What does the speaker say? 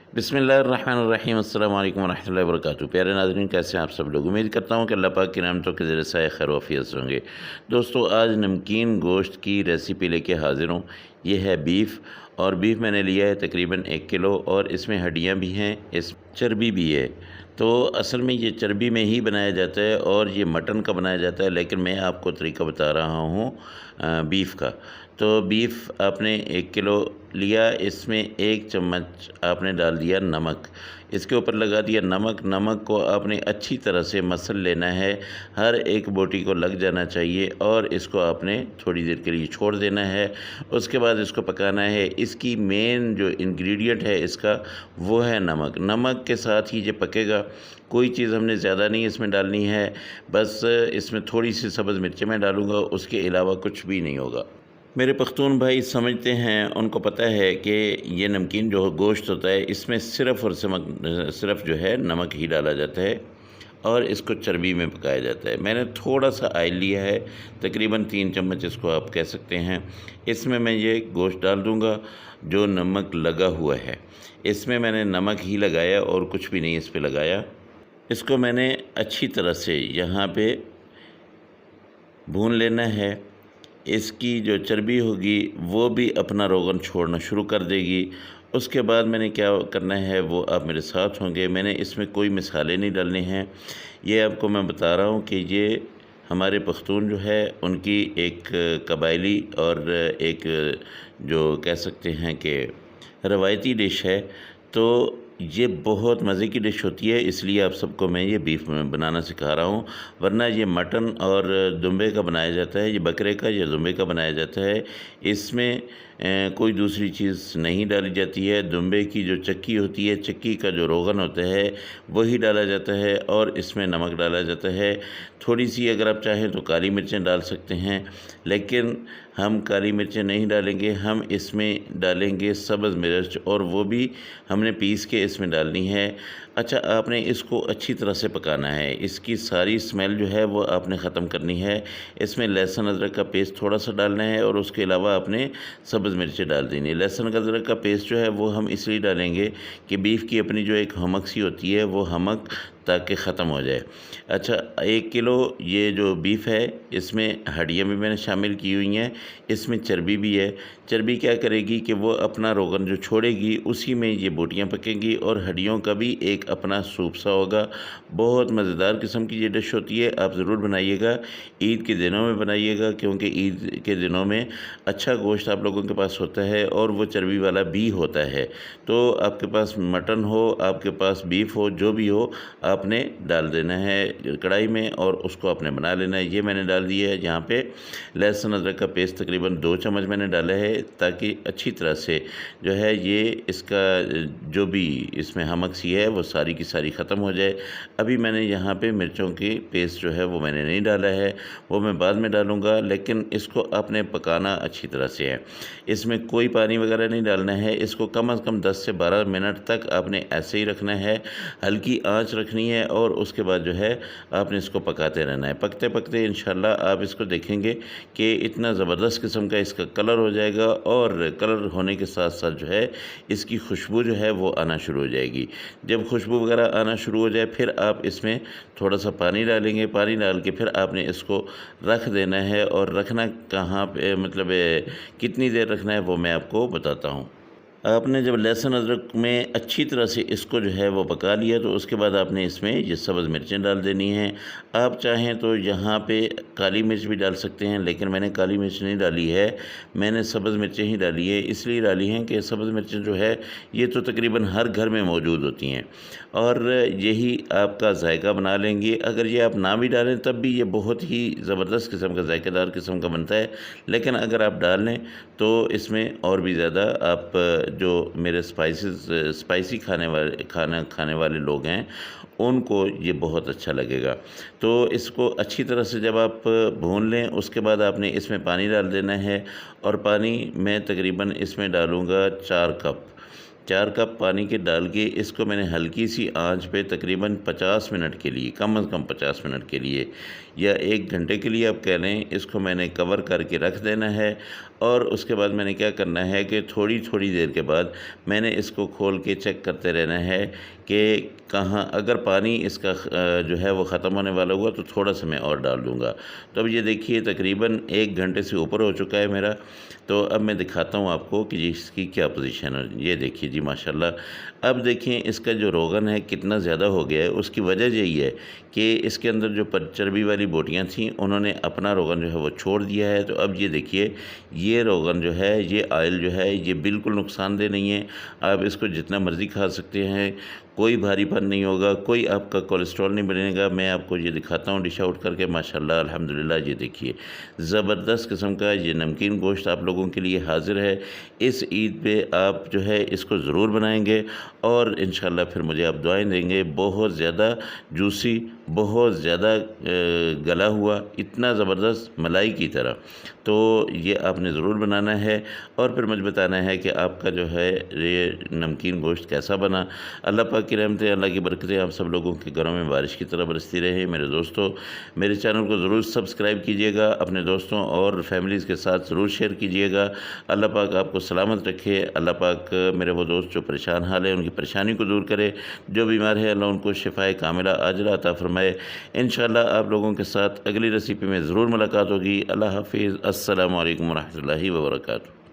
बिस्मिल्लाहिर्रहमानिर्रहीम अस्सलाम वालेकुम रहमतुल्लाहि व बरकातुहू। प्यारे नाज़रीन, कैसे हैं आप सब लोग। उम्मीद करता हूँ कि अल्लाह पाक की रहमतों के ज़रिए से खैर वाफियत से होंगे। दोस्तों, आज नमकीन गोश्त की रेसिपी लेके हाज़िर हूँ। ये है बीफ, और बीफ मैंने लिया है तकरीबन 1 किलो, और इसमें हड्डियाँ भी हैं, इस चर्बी भी है। तो असल में ये चर्बी में ही बनाया जाता है और ये मटन का बनाया जाता है, लेकिन मैं आपको तरीका बता रहा हूँ बीफ का। तो बीफ आपने 1 किलो लिया, इसमें 1 चम्मच आपने डाल दिया नमक, इसके ऊपर लगा दिया नमक। नमक को आपने अच्छी तरह से मसल लेना है, हर एक बोटी को लग जाना चाहिए, और इसको आपने थोड़ी देर के लिए छोड़ देना है। उसके बाद इसको पकाना है। इसकी मेन जो इंग्रेडिएंट है इसका, वो है नमक। नमक के साथ ही ये पकेगा। कोई चीज़ हमने ज़्यादा नहीं इसमें डालनी है, बस इसमें थोड़ी सी सब्ज़ मिर्चें मैं डालूँगा, उसके अलावा कुछ भी नहीं होगा। मेरे पख्तून भाई समझते हैं, उनको पता है कि ये नमकीन जो गोश्त होता है, इसमें सिर्फ़ जो है नमक ही डाला जाता है, और इसको चर्बी में पकाया जाता है। मैंने थोड़ा सा ऑयल लिया है, तकरीबन 3 चम्मच इसको आप कह सकते हैं। इसमें मैं ये गोश्त डाल दूँगा जो नमक लगा हुआ है। इसमें मैंने नमक ही लगाया और कुछ भी नहीं इस पे लगाया। इसको मैंने अच्छी तरह से यहाँ पे भून लेना है। इसकी जो चर्बी होगी वो भी अपना रोगन छोड़ना शुरू कर देगी। उसके बाद मैंने क्या करना है वो आप मेरे साथ होंगे। मैंने इसमें कोई मसाले नहीं डालने हैं। ये आपको मैं बता रहा हूँ कि ये हमारे पख्तून जो है उनकी एक कबायली और एक जो कह सकते हैं कि रवायती डिश है। तो ये बहुत मज़े की डिश होती है, इसलिए आप सबको मैं ये बीफ में बनाना सिखा रहा हूँ। वरना ये मटन और दुम्बे का बनाया जाता है, ये बकरे का या दुम्बे का बनाया जाता है। इसमें कोई दूसरी चीज़ नहीं डाली जाती है। दुम्बे की जो चक्की होती है, चक्की का जो रोगन होता है, वही डाला जाता है, और इसमें नमक डाला जाता है। थोड़ी सी अगर आप चाहें तो काली मिर्चें डाल सकते हैं, लेकिन हम काली मिर्चें नहीं डालेंगे। हम इसमें डालेंगे सब्ज़ मिर्च, और वो भी हमने पीस के इसमें डालनी है। अच्छा, आपने इसको अच्छी तरह से पकाना है। इसकी सारी स्मेल जो है वो आपने ख़त्म करनी है। इसमें लहसुन अदरक का पेस्ट थोड़ा सा डालना है, और उसके अलावा आपने सब्ज़ मिर्चें डाल देनी है। लहसुन अदरक का पेस्ट जो है वो हम इसलिए डालेंगे कि बीफ की अपनी जो एक हमक सी होती है, वो हमक ताकि ख़त्म हो जाए। अच्छा, 1 किलो ये जो बीफ है, इसमें हड्डियाँ भी मैंने शामिल की हुई हैं, इसमें चर्बी भी है। चर्बी क्या करेगी कि वो अपना रोगन जो छोड़ेगी, उसी में ये बोटियाँ पकेंगी, और हड्डियों का भी एक अपना सूप सा होगा। बहुत मज़ेदार किस्म की ये डिश होती है, आप ज़रूर बनाइएगा। ईद के दिनों में बनाइएगा, क्योंकि ईद के दिनों में अच्छा गोश्त आप लोगों के पास होता है, और वो चर्बी वाला भी होता है। तो आपके पास मटन हो, आपके पास बीफ हो, जो भी हो, आपने डाल देना है कढ़ाई में, और उसको आपने बना लेना है। ये मैंने डाल दिया है। यहाँ पे लहसुन अदरक का पेस्ट तकरीबन 2 चम्मच मैंने डाला है, ताकि अच्छी तरह से जो है ये इसका जो भी इसमें हमक सी है वो सारी की सारी ख़त्म हो जाए। अभी मैंने यहाँ पे मिर्चों की पेस्ट जो है वो मैंने नहीं डाला है, वो मैं बाद में डालूँगा, लेकिन इसको आपने पकाना अच्छी तरह से है। इसमें कोई पानी वगैरह नहीं डालना है। इसको कम से कम 10 से 12 मिनट तक आपने ऐसे ही रखना है, हल्की आँच रखनी है, और उसके बाद जो है आपने इसको पकाते रहना है। पकते पकते इंशाल्लाह आप इसको देखेंगे कि इतना ज़बरदस्त किस्म का इसका कलर हो जाएगा, और कलर होने के साथ साथ जो है इसकी खुशबू जो है वो आना शुरू हो जाएगी। जब खुशबू वगैरह आना शुरू हो जाए, फिर आप इसमें थोड़ा सा पानी डालेंगे। पानी डाल के फिर आपने इसको रख देना है, और रखना कहाँ पे मतलब कितनी देर रखना है वो मैं आपको बताता हूँ। आपने जब लहसुन अदरक में अच्छी तरह से इसको जो है वो पका लिया, तो उसके बाद आपने इसमें ये सब्ज़ मिर्चें डाल देनी हैं। आप चाहें तो यहाँ पे काली मिर्च भी डाल सकते हैं, लेकिन मैंने काली मिर्च नहीं डाली है, मैंने सब्ज़ मिर्चें ही डाली है। इसलिए डाली हैं कि सब्ज़ मिर्चें जो है ये तो तकरीबन हर घर में मौजूद होती हैं, और यही आपका जायका बना लेंगी। अगर ये आप ना भी डालें तब भी ये बहुत ही ज़बरदस्त किस्म का जायकेदार किस्म का बनता है, लेकिन अगर आप डाल लें तो इसमें और भी ज़्यादा आप जो मेरे स्पाइसी खाना खाने वाले लोग हैं, उनको ये बहुत अच्छा लगेगा। तो इसको अच्छी तरह से जब आप भून लें, उसके बाद आपने इसमें पानी डाल देना है, और पानी मैं तकरीबन इसमें डालूँगा 4 कप। 4 कप पानी के डाल के इसको मैंने हल्की सी आंच पे तकरीबन 50 मिनट के लिए, कम से कम 50 मिनट के लिए या 1 घंटे के लिए आप कह लें, इसको मैंने कवर करके रख देना है। और उसके बाद मैंने क्या करना है कि थोड़ी थोड़ी देर के बाद मैंने इसको खोल के चेक करते रहना है कि कहाँ, अगर पानी इसका जो है वो ख़त्म होने वाला हुआ तो थोड़ा सा मैं और डाल दूँगा। तो अब ये देखिए तकरीबन 1 घंटे से ऊपर हो चुका है मेरा। तो अब मैं दिखाता हूँ आपको कि जी इसकी क्या पोजीशन है। ये देखिए जी माशाल्लाह। अब देखिए इसका जो रोगन है कितना ज़्यादा हो गया है। उसकी वजह यही है कि इसके अंदर जो चर्बी वाली बोटियाँ थीं उन्होंने अपना रोगन जो है वो छोड़ दिया है। तो अब ये देखिए ये रोगन जो है, ये ऑयल जो है, ये बिल्कुल नुकसानदेह नहीं है। आप इसको जितना मर्ज़ी खा सकते हैं, कोई भारीपन नहीं होगा, कोई आपका कोलेस्ट्रॉल नहीं बनेगा। मैं आपको ये दिखाता हूँ डिश आउट करके। माशाल्लाह अल्हम्दुलिल्लाह, ये देखिए ज़बरदस्त किस्म का ये नमकीन गोश्त आप लोगों के लिए हाज़िर है। इस ईद पे आप जो है इसको ज़रूर बनाएंगे और इंशाल्लाह फिर मुझे आप दुआएं देंगे। बहुत ज़्यादा जूसी, बहुत ज़्यादा गला हुआ, इतना ज़बरदस्त मलाई की तरह। तो ये आपने ज़रूर बनाना है और फिर मुझे बताना है कि आपका जो है ये नमकीन गोश्त कैसा बना। अल्लाह पाक की रहमतें, अल्लाह की बरकतें आप सब लोगों के घरों में बारिश की तरह बरसती रहे। मेरे दोस्तों, मेरे चैनल को ज़रूर सब्सक्राइब कीजिएगा, अपने दोस्तों और फैमिलीज़ के साथ ज़रूर शेयर कीजिएगा। अल्लाह पाक आपको सलामत रखे। अल्लाह पाक मेरे वो दोस्त जो परेशान हाल है उनकी परेशानी को दूर करे, जो बीमार है अल्लाह उनको शिफाए कामिला आजिला अता फ़रमाए। इंशाअल्लाह आप लोगों के साथ अगली रेसिपी में ज़रूर मुलाकात होगी। अल्लाह हाफ़िज़। अस्सलामु अलैकुम व रहमतुल्लाहि व बरकातुहू।